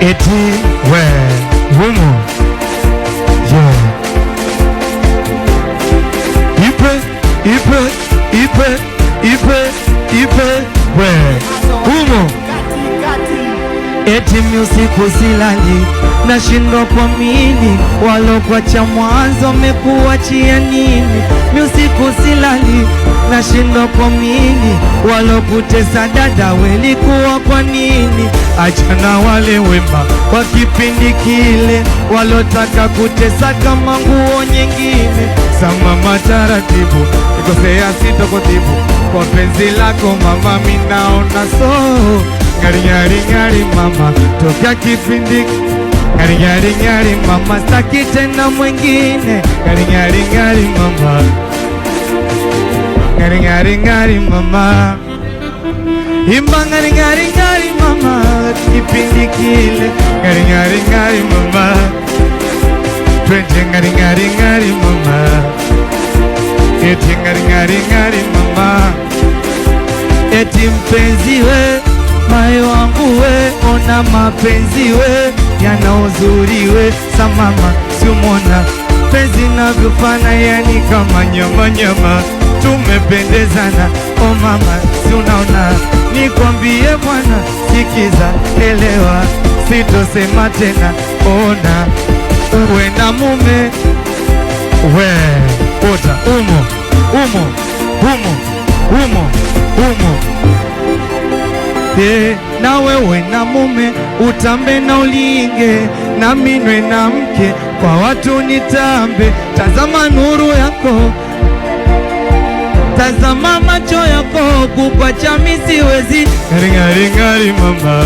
eti we humo yeah. Ipe we humo eti usiku silali nashindwa kuamini walokwacha mwanzo mekuachia nini? Usiku silali nashindwa kuamini walokutesa dada welikuwa kwa nini? Achana wale wema kwa kipindi kile walotaka kutesa kama nguo nyingine. Samama taratibu nikosea sitokotibu kwa penzi lako mama minaona ngari ngari ngari mama toka kipindi ngari ngari ngari mama staki tena mwingine ngari ngari ngari mama ngari ngari ngari mama imba ngari ngari ngari mama kipindi kile ngari ngari ngari mama twende ngari ngari ngari mama eti ngari ngari ngari mama eti mpenzi we moyo wangu we ona mapenzi we yana uzuri we samama siumona penzi navyofana yani kama nyama nyama tumependezana o mama si unaona nikwambie bwana sikiza elewa sitosema tena ona uwe na mume we ota umo umo umo umo umo na wewe na mume utambe na ulinge na minwe na mke kwa watu nitambe. Tazama nuru yako, tazama macho yako, kupacha misiwezi. Ngari ngari ngari mama